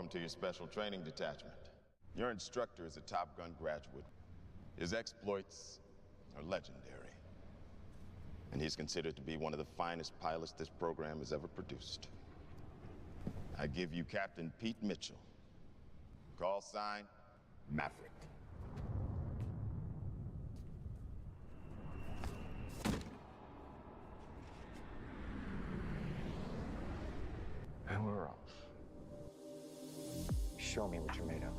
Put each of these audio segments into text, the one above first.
Welcome to your special training detachment. Your instructor is a Top Gun graduate. His exploits are legendary. And he's considered to be one of the finest pilots this program has ever produced. I give you Captain Pete Mitchell. Call sign, Maverick. And we're off. Show me what you're made of.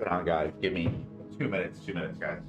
it on, guys. Give me 2 minutes. 2 minutes, guys.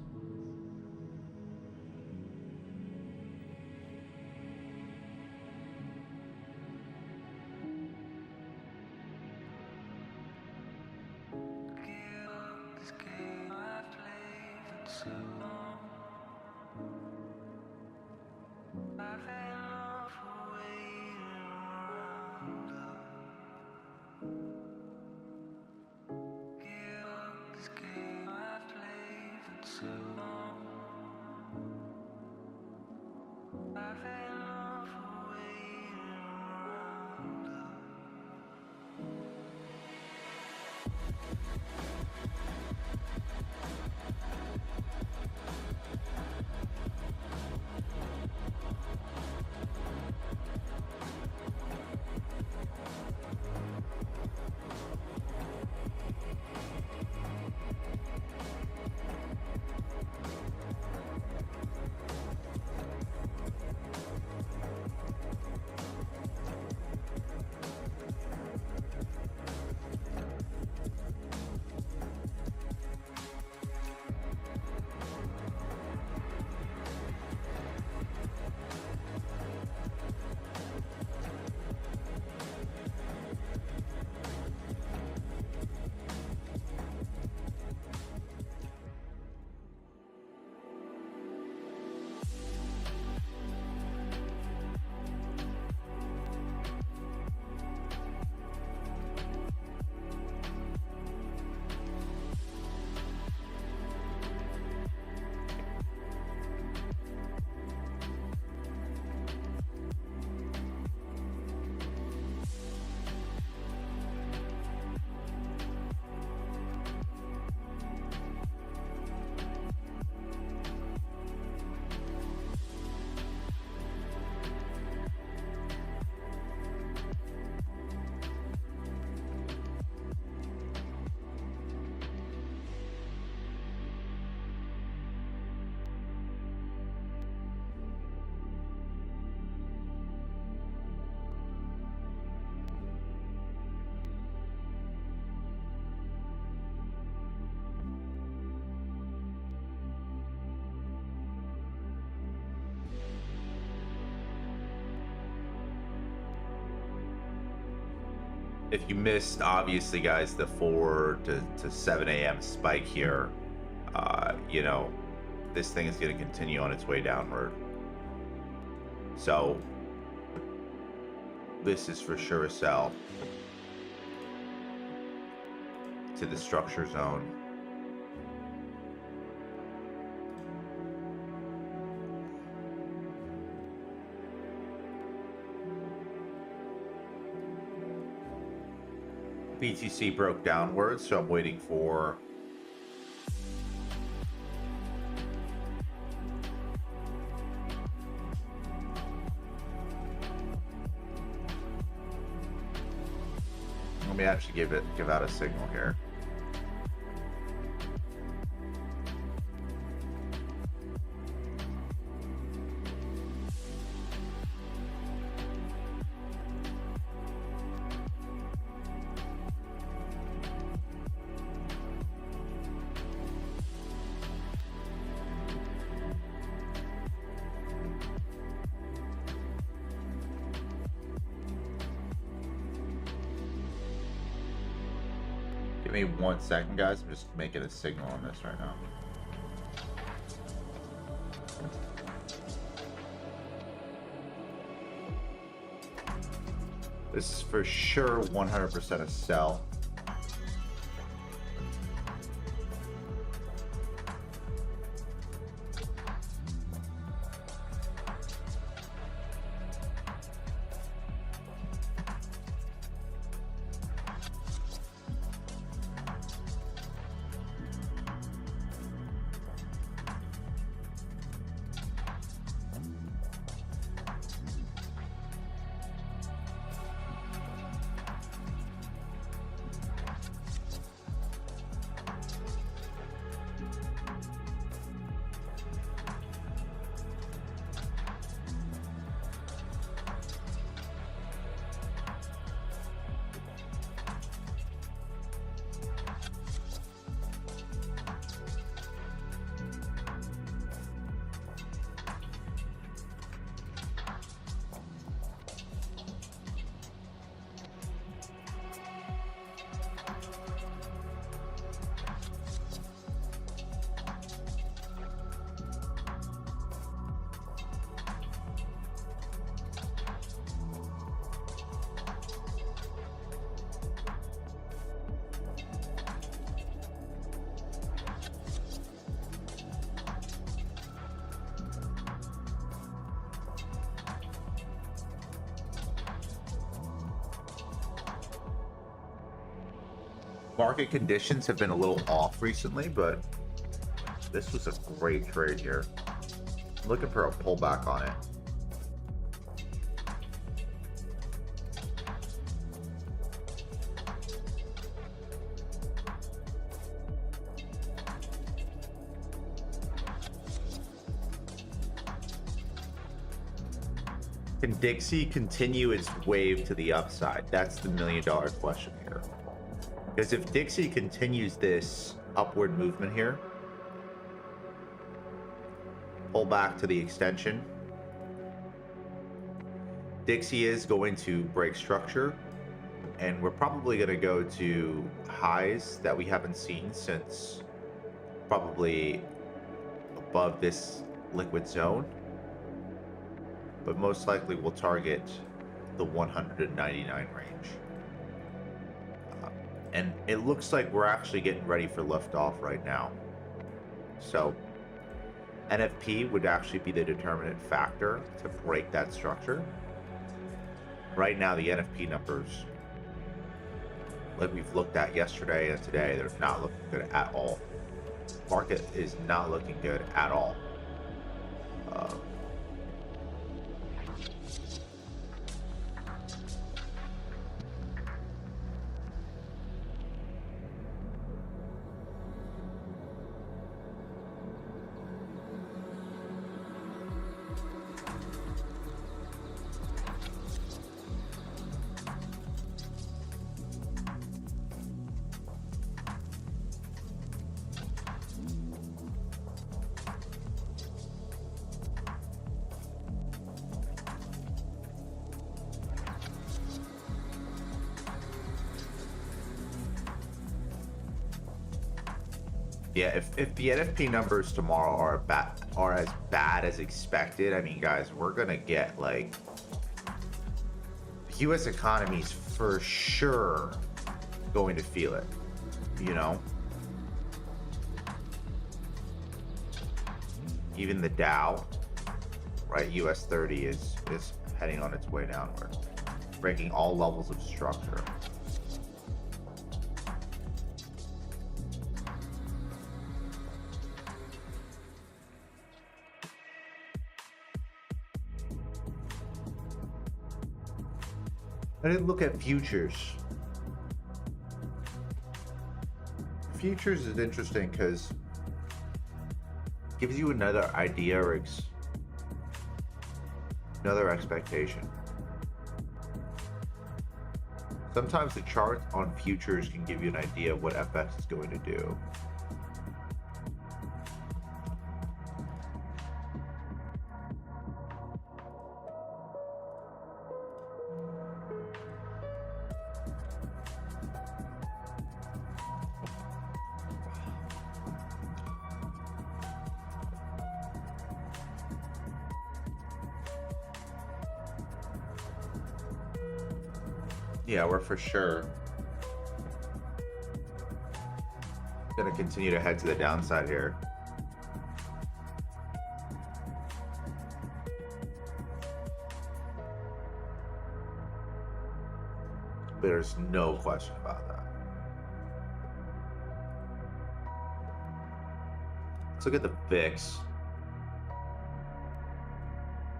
If you missed, obviously, guys, the 4 to 7 a.m. spike here, you know, this thing is going to continue on its way downward. So this is for sure a sell to the structure zone. BTC broke downward, so I'm waiting for let me actually give out a signal here. Give me 1 second, guys. I'm just making a signal on this right now. This is for sure 100% a sell. Market conditions have been a little off recently, but this was a great trade here. I'm looking for a pullback on it. Can Dixie continue its wave to the upside? That's the million-dollar question here. Because if Dixie continues this upward movement here, pull back to the extension, Dixie is going to break structure, and we're probably going to go to highs that we haven't seen since probably above this liquid zone. But most likely we'll target the 199 range. And it looks like we're actually getting ready for liftoff right now. So NFP would actually be the determinant factor to break that structure. Right now, the NFP numbers, like we've looked at yesterday and today, they're not looking good at all. Market is not looking good at all. Yeah, if the NFP numbers tomorrow are as bad as expected, I mean, guys, we're gonna get like the U.S. economy's for sure going to feel it, you know. Even the Dow, right? US 30 is heading on its way downward, breaking all levels of structure. I didn't look at futures. Futures is interesting because it gives you another idea or another expectation. Sometimes the chart on futures can give you an idea of what FX is going to do. Yeah, we're for sure gonna continue to head to the downside here. There's no question about that. Let's look at the VIX.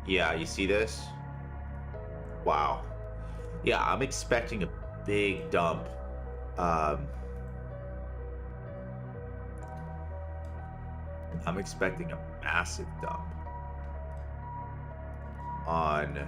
Yeah, you see this? Wow. Yeah, I'm expecting a big dump. I'm expecting a massive dump on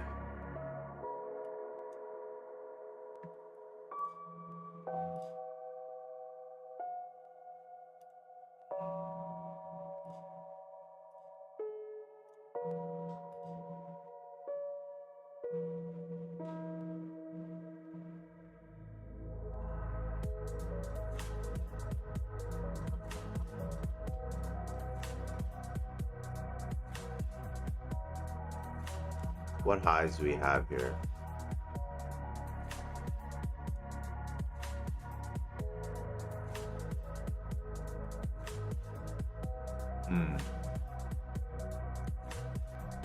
what highs do we have here?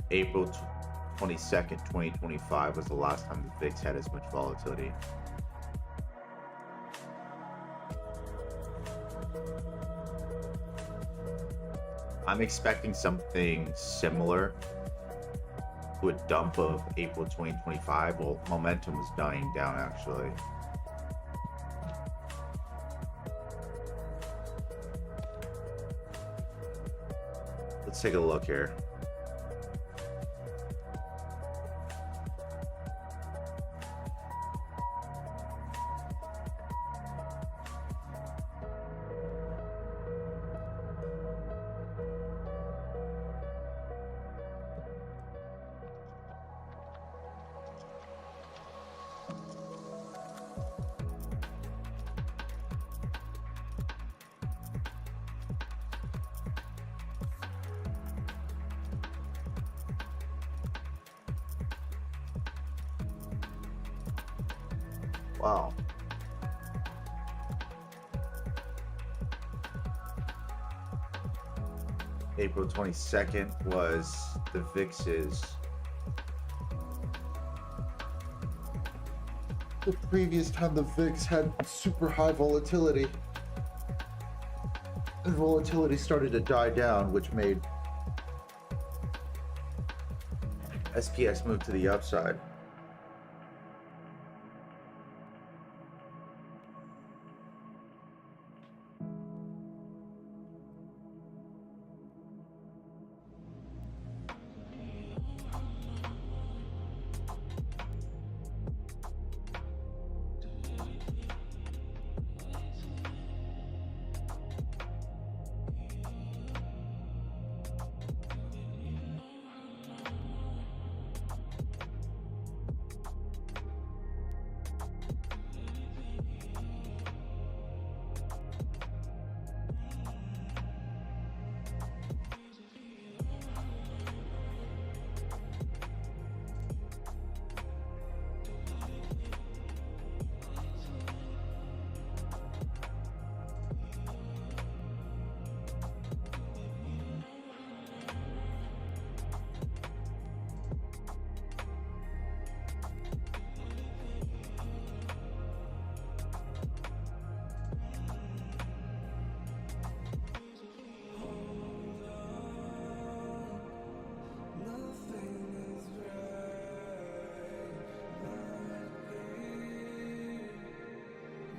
April 22nd, 2025 was the last time the VIX had as much volatility. I'm expecting something similar to a dump of April 2025. Well, momentum is dying down actually. Let's take a look here. Wow. April 22nd was the VIX's. The previous time the VIX had super high volatility. And volatility started to die down, which made SPS move to the upside.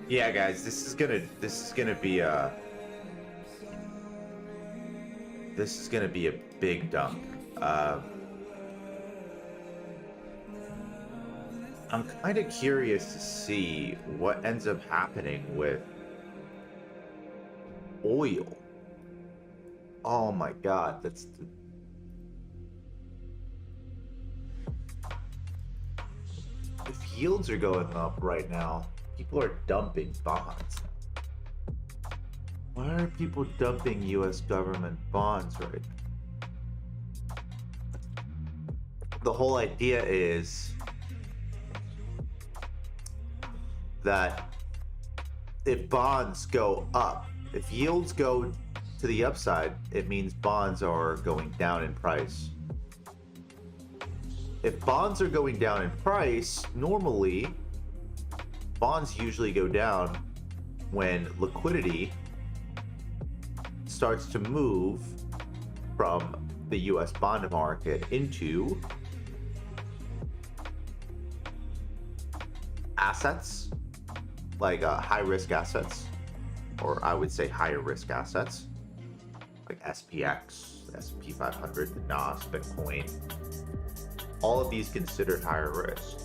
Yeah, guys, this is gonna be a big dump. I'm kind of curious to see what ends up happening with oil. Oh my God, if yields are going up right now, people are dumping bonds. Why are people dumping US government bonds right now? The whole idea is that if bonds go up, if yields go to the upside, it means bonds are going down in price. If bonds are going down in price, normally bonds usually go down when liquidity starts to move from the US bond market into assets, like high risk assets, or I would say higher risk assets, like SPX, S&P 500, the NAS, Bitcoin. All of these considered higher risk.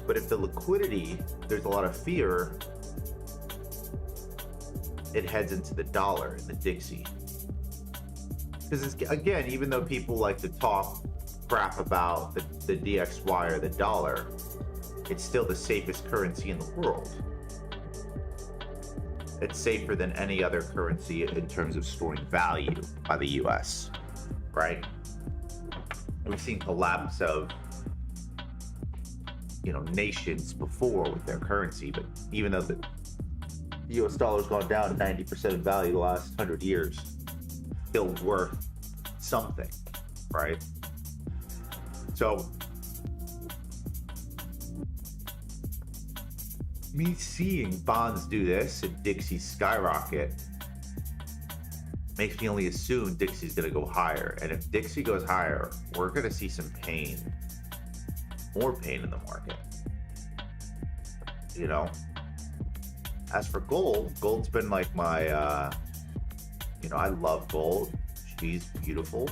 But if the liquidity, there's a lot of fear, it heads into the dollar, the Dixie. Because again, even though people like to talk crap about the DXY or the dollar, it's still the safest currency in the world. It's safer than any other currency in terms of storing value by the US, right? We've seen collapse of, nations before with their currency, but even though the US dollar's gone down 90% in value the last 100 years, still worth something, right? So me seeing bonds do this and Dixie skyrocket makes me only assume Dixie's going to go higher. And if Dixie goes higher, we're going to see some pain, more pain in the market. You know, as for gold, gold's been like my, you know, I love gold. She's beautiful.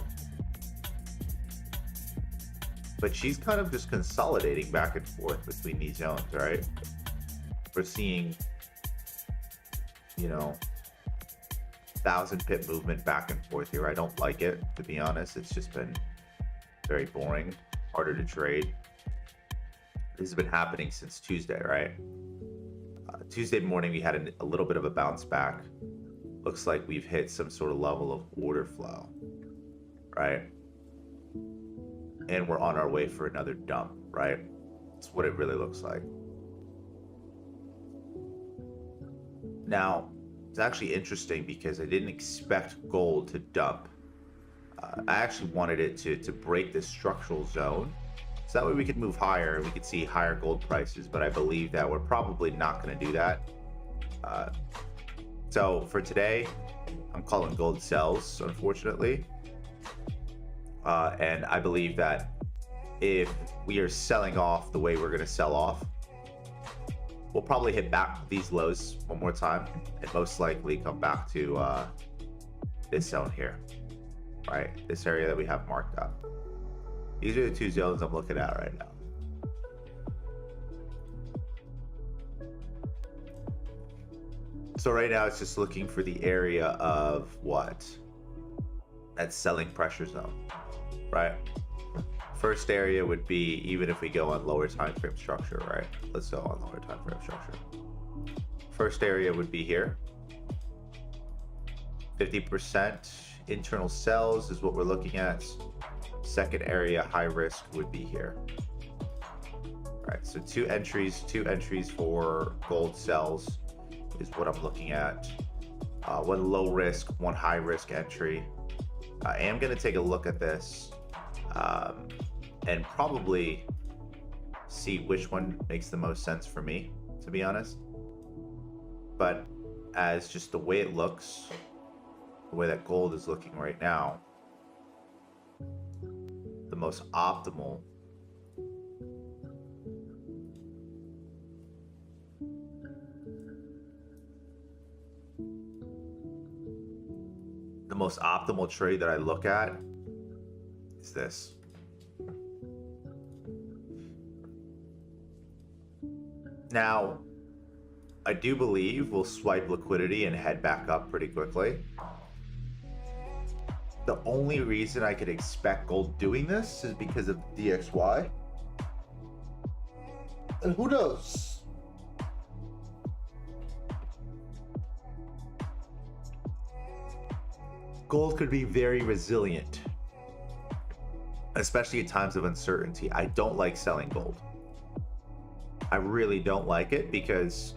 But she's kind of just consolidating back and forth between these zones, right? We're seeing, you know, 1,000 pip movement back and forth here. I don't like it, to be honest. It's just been very boring, harder to trade. This has been happening since Tuesday, right? Tuesday morning, we had a little bit of a bounce back. Looks like we've hit some sort of level of order flow, right? And we're on our way for another dump, right? That's what it really looks like. Now, it's actually interesting because I didn't expect gold to dump. I actually wanted it to break this structural zone. So that way we could move higher and we could see higher gold prices. But I believe that we're probably not going to do that. So for today, I'm calling gold sells, unfortunately. And I believe that if we are selling off the way we're going to sell off, we'll probably hit back these lows one more time and most likely come back to this zone here, right? This area that we have marked up. These are the two zones I'm looking at right now. So right now it's just looking for the area of what? That selling pressure zone, right? First area would be, even if we go on lower time frame structure, right? Let's go on lower time frame structure. First area would be here. 50% internal sells is what we're looking at. Second area, high risk, would be here. All right, so two entries for gold sells is what I'm looking at. One low risk, one high risk entry. I am going to take a look at this and probably see which one makes the most sense for me, to be honest. But as just the way it looks, the way that gold is looking right now, the most optimal trade that I look at is this. Now, I do believe we'll swipe liquidity and head back up pretty quickly. The only reason I could expect gold doing this is because of DXY. And who knows? Gold could be very resilient, especially in times of uncertainty. I don't like selling gold. I really don't like it because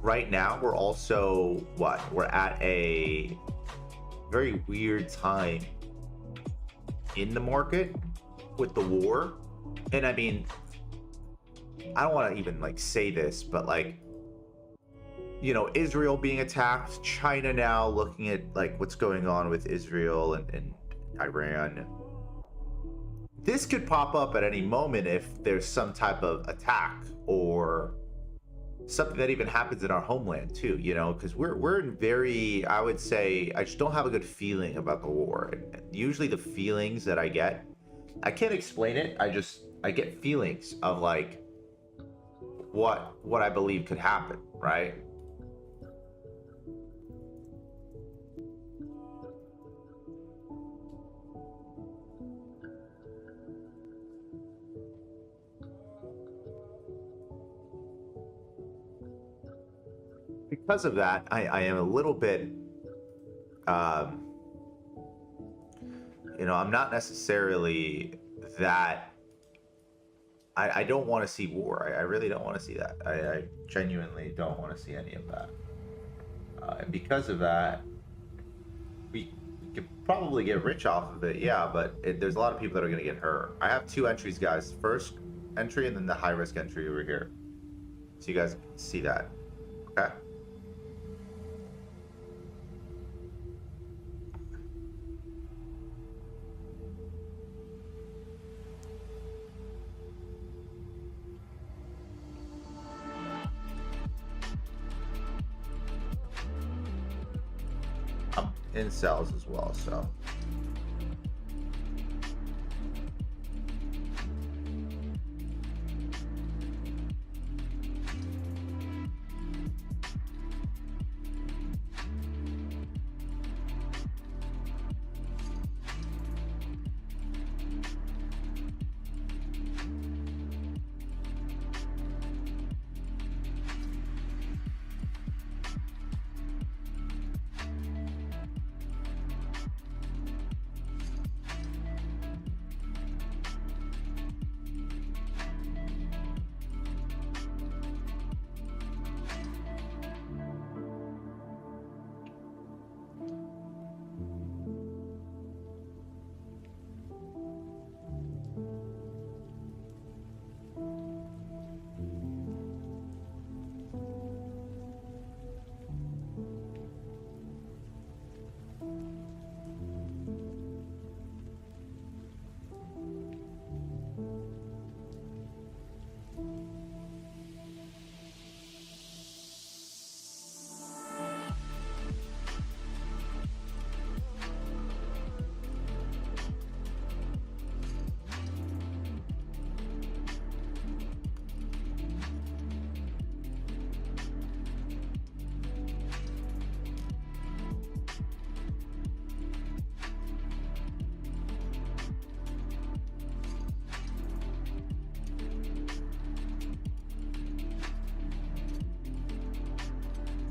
right now we're also, we're at a very weird time in the market with the war. And I mean, I don't want to even like say this, but like, you know, Israel being attacked, China now looking at like what's going on with Israel and Iran. This could pop up at any moment if there's some type of attack or something that even happens in our homeland too, you know, because we're in very, I would say, I just don't have a good feeling about the war. And usually the feelings that I get, I can't explain it. I get feelings of like what I believe could happen, right? Because of that, I am a little bit, you know, I'm not necessarily that, I don't want to see war. I really don't want to see that. I genuinely don't want to see any of that. And because of that, we could probably get rich off of it, yeah, but there's a lot of people that are going to get hurt. I have two entries, guys. First entry and then the high risk entry over here. So you guys can see that. Okay. I'm in cells as well, so.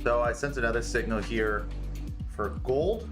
So I sense another signal here for gold.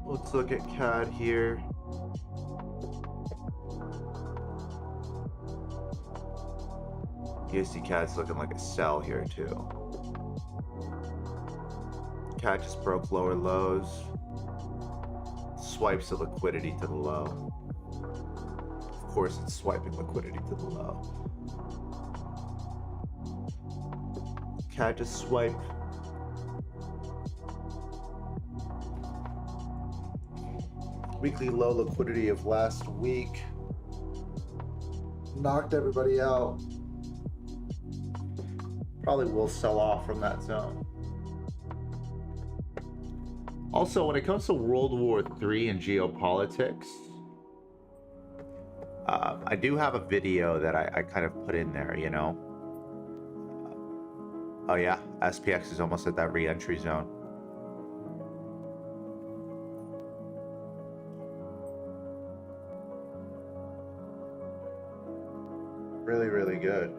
Let's look at CAD here. USD CAD's looking like a sell here too. CAD just broke lower lows. Swipes the liquidity to the low. Of course, it's swiping liquidity to the low. CAD just swiped. Weekly low liquidity of last week. Knocked everybody out. Probably will sell off from that zone. Also, when it comes to World War III and geopolitics, I do have a video that I kind of put in there, you know. Oh yeah, SPX is almost at that re-entry zone. Really, really good.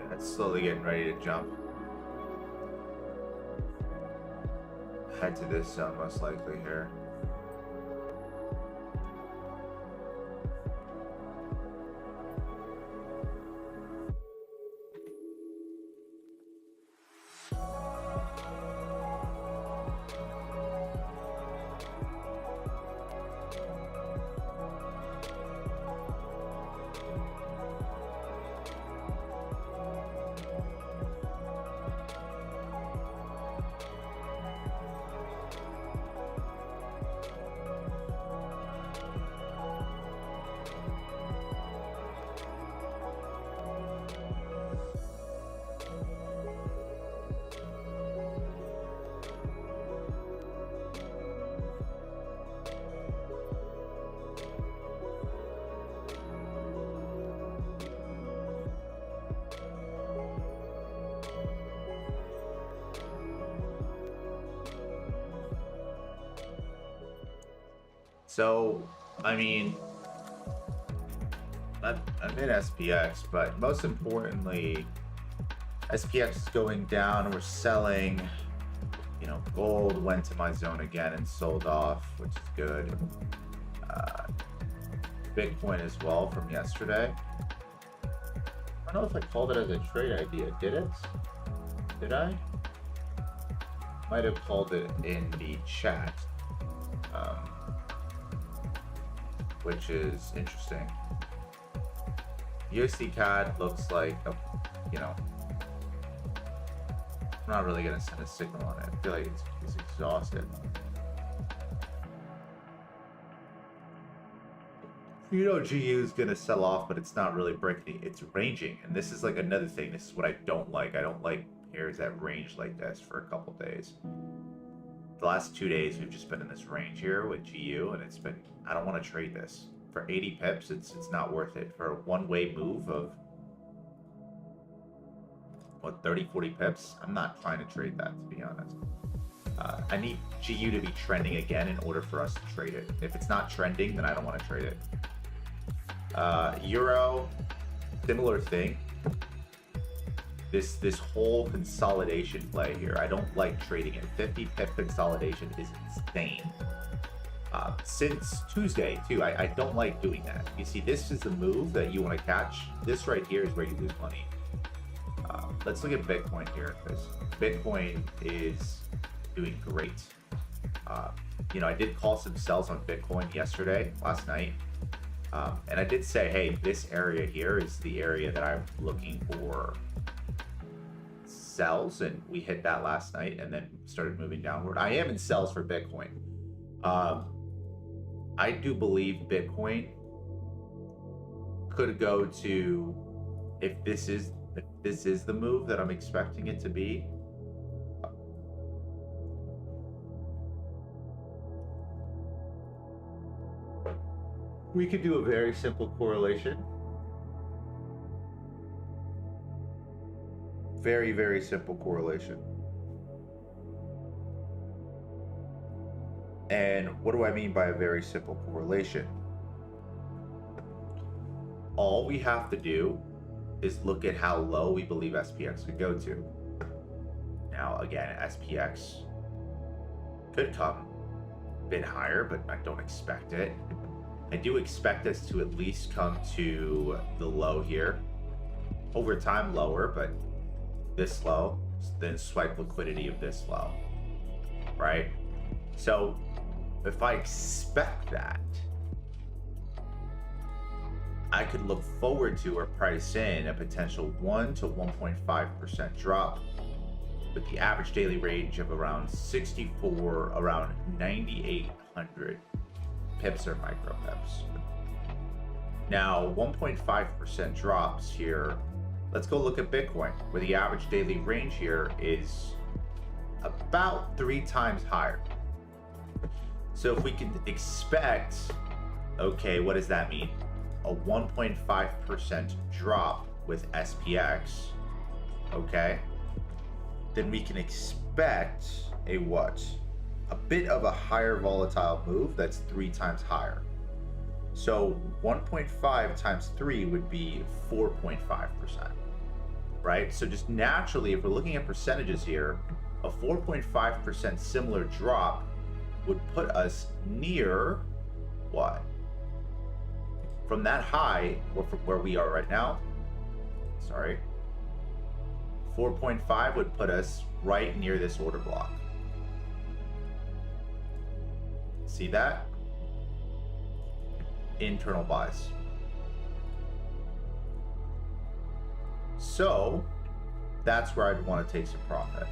It's slowly getting ready to jump. Head to this zone most likely here. So, I mean, I'm in SPX, but most importantly, SPX is going down and we're selling. You know, gold went to my zone again and sold off, which is good. Bitcoin as well from yesterday. I don't know if I called it as a trade idea. Did it? Did I? Might have called it in the chat. Which is interesting. USD CAD looks like a, you know, I'm not really gonna send a signal on it. I feel like it's exhausted. You know, GU is gonna sell off, but it's not really breaking. It's ranging, and this is like another thing. This is what I don't like. I don't like pairs that range like this for a couple days. The last 2 days we've just been in this range here with GU, and it's been, I don't want to trade this for 80 pips. It's not worth it for a one-way move of what, 30-40 pips. I'm not trying to trade that, to be honest. I need GU to be trending again in order for us to trade it. If it's not trending, then I don't want to trade it. Euro, similar thing. This whole consolidation play here, I don't like trading it. 50 pip consolidation is insane. Since Tuesday too, I don't like doing that. You see, this is the move that you want to catch. This right here is where you lose money. Let's look at Bitcoin here, because Bitcoin is doing great. You know, I did call some sells on Bitcoin last night. And I did say, hey, this area here is the area that I'm looking for sells, and we hit that last night and then started moving downward. I am in sells for Bitcoin. I do believe Bitcoin could go to, if this is the move that I'm expecting it to be, we could do a very simple correlation. Very, very simple correlation. And what do I mean by a very simple correlation? All we have to do is look at how low we believe SPX could go to. Now, again, SPX could come a bit higher, but I don't expect it. I do expect us to at least come to the low here. Over time, lower, but this low, then swipe liquidity of this low, right? So if I expect that, I could look forward to or price in a potential 1 to 1.5% drop with the average daily range of around 64, around 9,800 pips or micro pips. Now, 1.5% drops here. Let's go look at Bitcoin, where the average daily range here is about 3 times higher. So if we can expect, okay, what does that mean? A 1.5% drop with SPX, okay? Then we can expect a what? A bit of a higher volatile move that's 3 times higher. So 1.5 times 3 would be 4.5%, right? So just naturally, if we're looking at percentages here, a 4.5% similar drop would put us near what? From that high, or from where we are right now, 4.5 would put us right near this order block. See that? Internal buys. So that's where I'd want to take some profit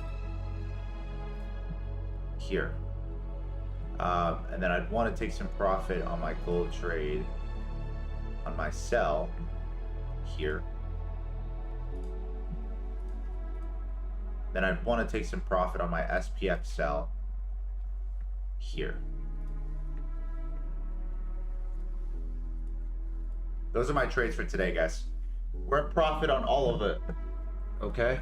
here. And then I'd want to take some profit on my gold trade, on my sell here. Then I'd want to take some profit on my SPX sell here. Those are my trades for today, guys. We're in profit on all of it. Okay?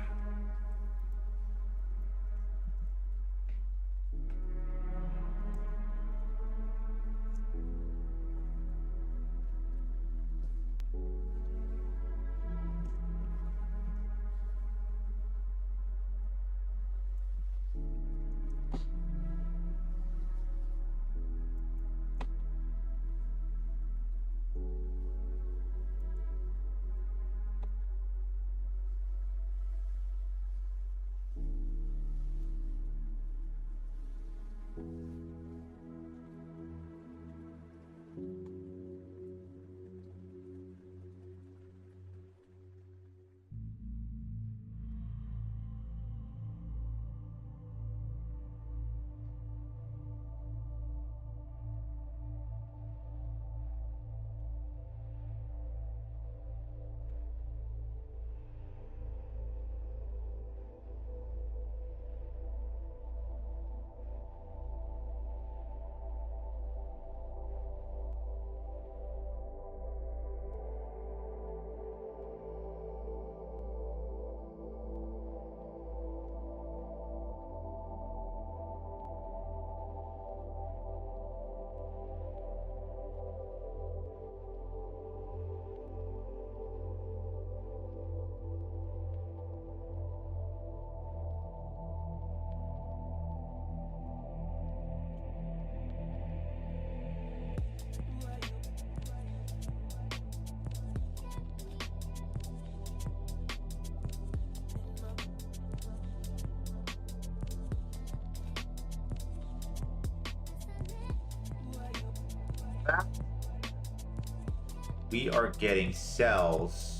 we are getting sells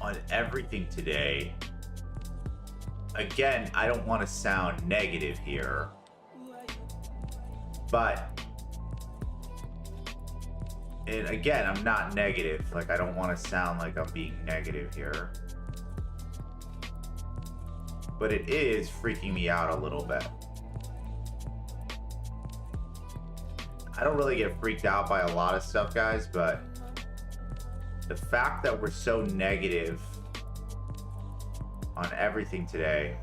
on everything today. Again, I don't want to sound negative here, but, and again, I'm not negative. Like, I don't want to sound like I'm being negative here, but it is freaking me out a little bit. I don't really get freaked out by a lot of stuff, guys, but the fact that we're so negative on everything today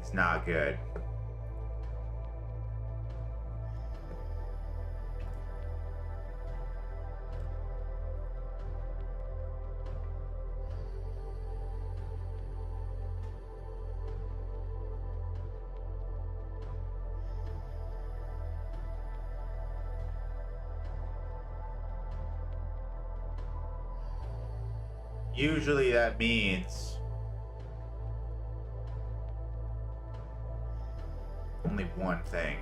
is not good. Usually that means only one thing.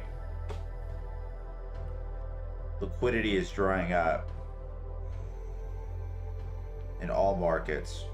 Liquidity is drying up in all markets.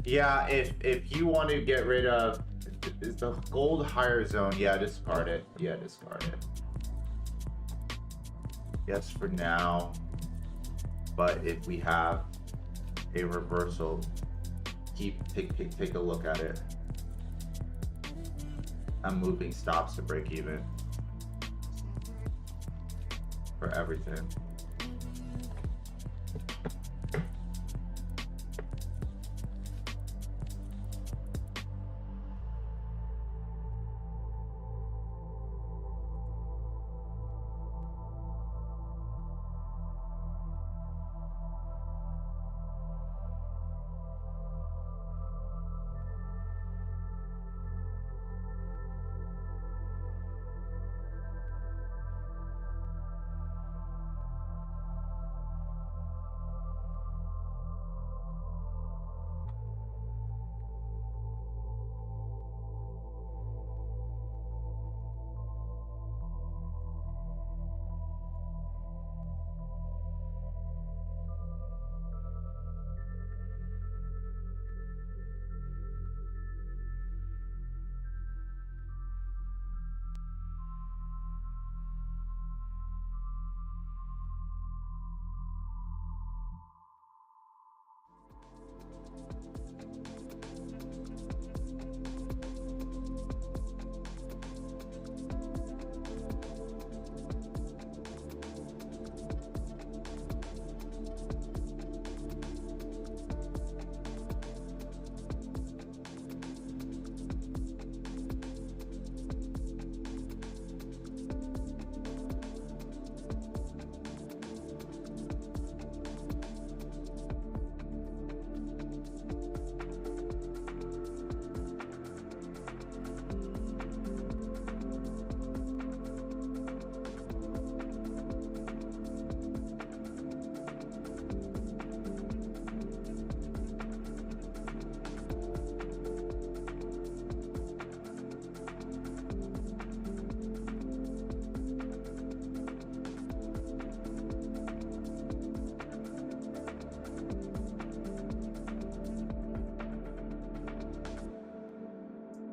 Yeah, if you want to get rid of, is the gold higher zone? Yeah, discard it. Yeah, discard it. Yes, for now. But if we have a reversal, take a look at it. I'm moving stops to break even for everything.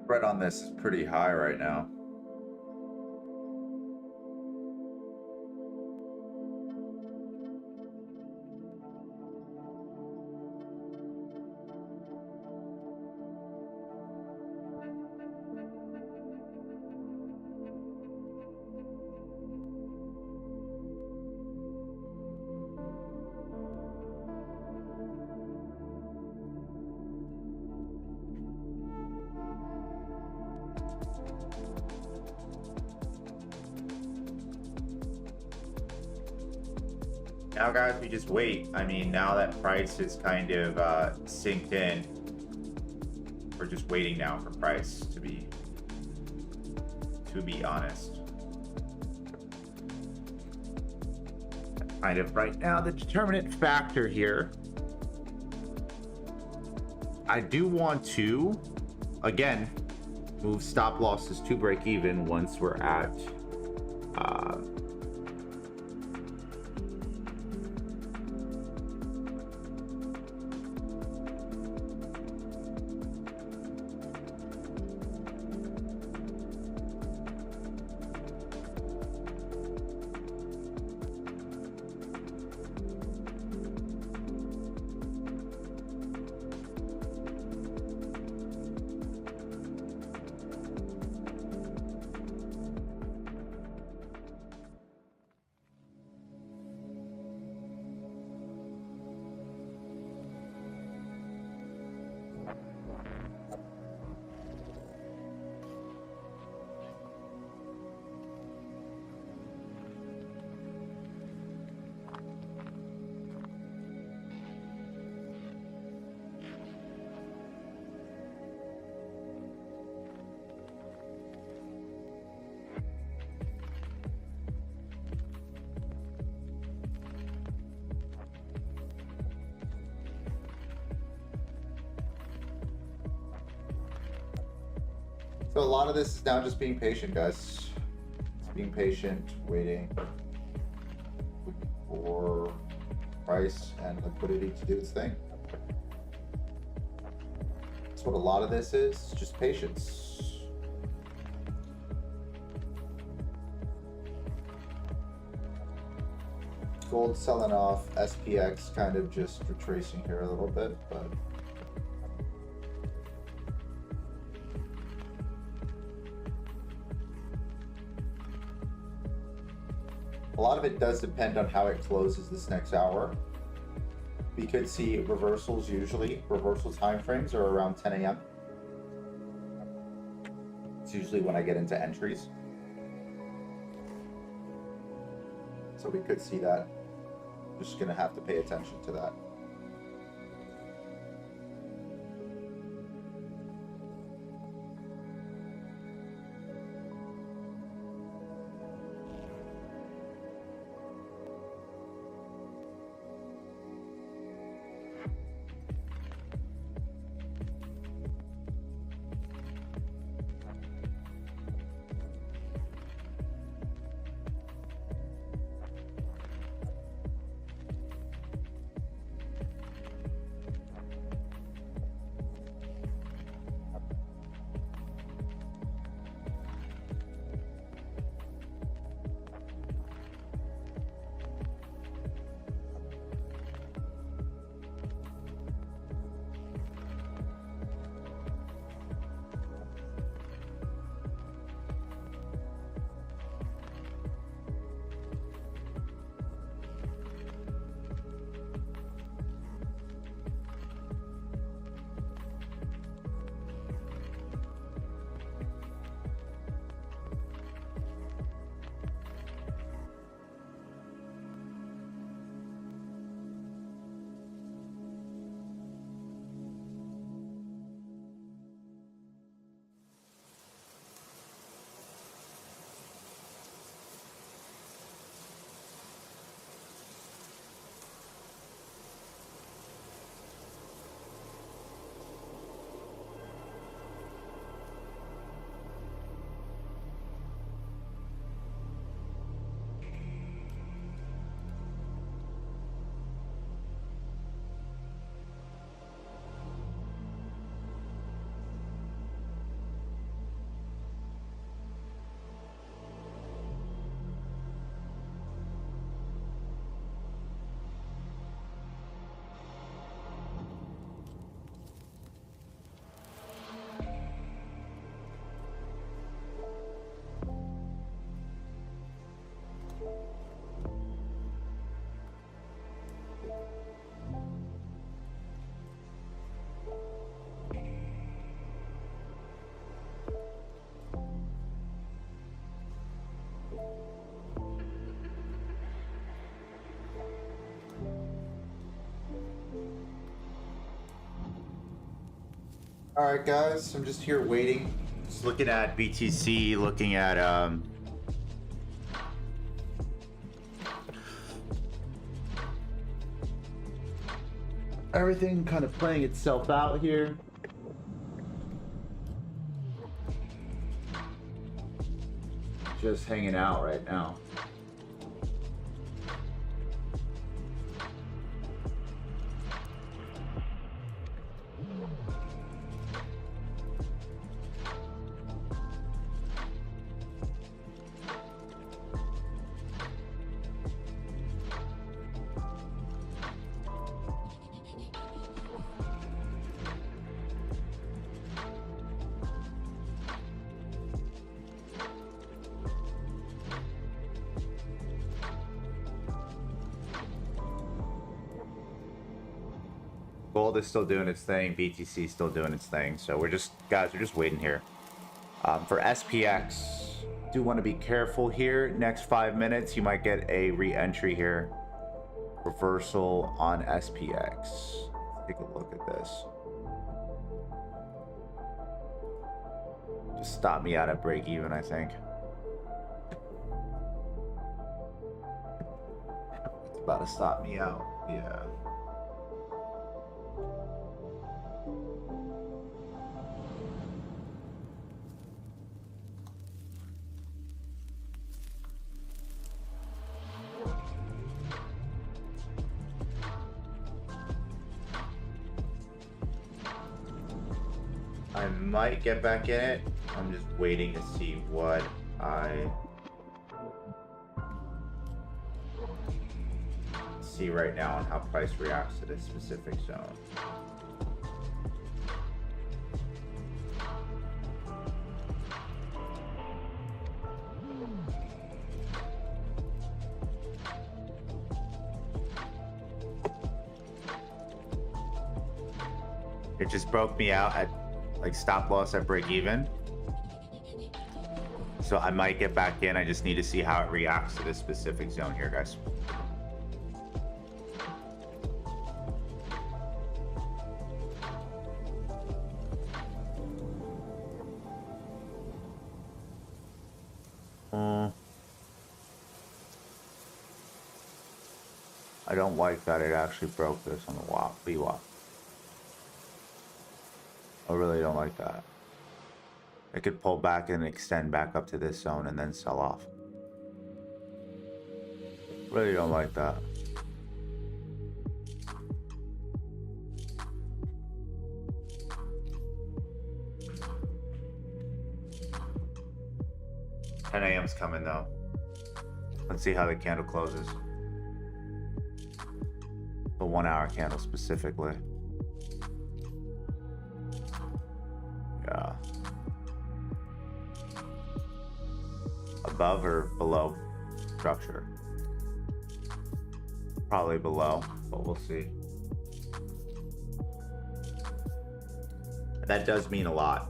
Spread on this is pretty high right now. Now, guys, we just wait. I mean, now that price is kind of synced in, we're just waiting now for price to be honest. Kind of right now, the determinant factor here. I do want to, again, move stop losses to break even once we're at So a lot of this is now just being patient, guys. Being patient, waiting for price and liquidity to do its thing. That's what a lot of this is, just patience. Gold selling off, SPX kind of just retracing here a little bit, but a lot of it does depend on how it closes this next hour. We could see reversals usually. Reversal timeframes are around 10 a.m. It's usually when I get into entries. So we could see that. Just gonna have to pay attention to that. All right, guys, I'm just here waiting. Just looking at BTC, looking at everything kind of playing itself out here. Just hanging out right now. Gold is still doing its thing. BTC is still doing its thing. So we're just, guys, we're just waiting here. For SPX, do want to be careful here. Next 5 minutes, you might get a re-entry here. Reversal on SPX. Take a look at this. Just stop me out at break even, I think. It's about to stop me out. Yeah. I might get back in it. I'm just waiting to see what I see right now and how price reacts to this specific zone. It just broke me out at like stop loss at break even. So I might get back in. I just need to see how it reacts to this specific zone here, guys. I don't like that it actually broke this on the VWAP. I really don't like that. It could pull back and extend back up to this zone and then sell off. Really don't like that. $10 a.m.'s coming though. Let's see how the candle closes. The 1 hour candle specifically. Yeah. Above or below structure? Probably below, but we'll see. That does mean a lot.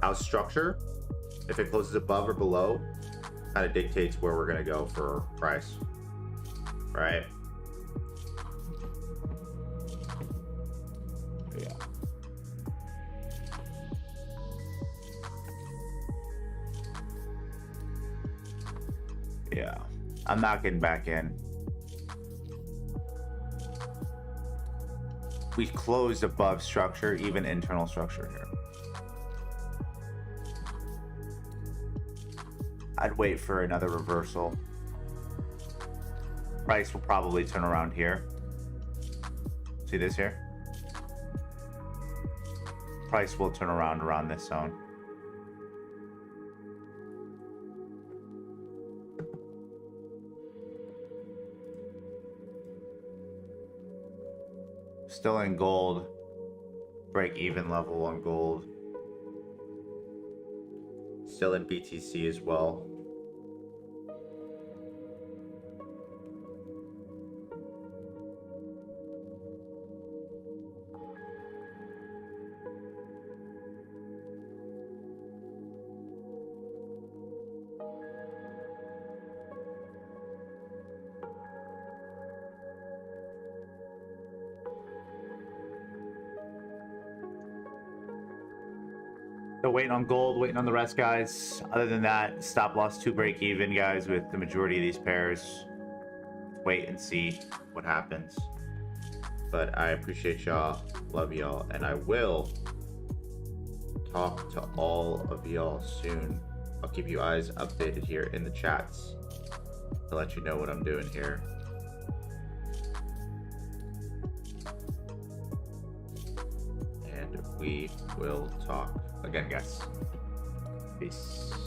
House structure, if it closes above or below, kind of dictates where we're gonna go for price, right? Yeah. Yeah, I'm not getting back in. We closed above structure, even internal structure here. I'd wait for another reversal. Price will probably turn around here. See this here? Price will turn around this zone. Still in gold. Break even level on gold. Still in BTC as well. So waiting on gold, waiting on the rest, guys. Other than that, stop loss to break even, guys, with the majority of these pairs. Wait and see what happens. But I appreciate y'all, love y'all, and I will talk to all of y'all soon. I'll keep you guys updated here in the chats to let you know what I'm doing here. And we will talk again, guys. Peace.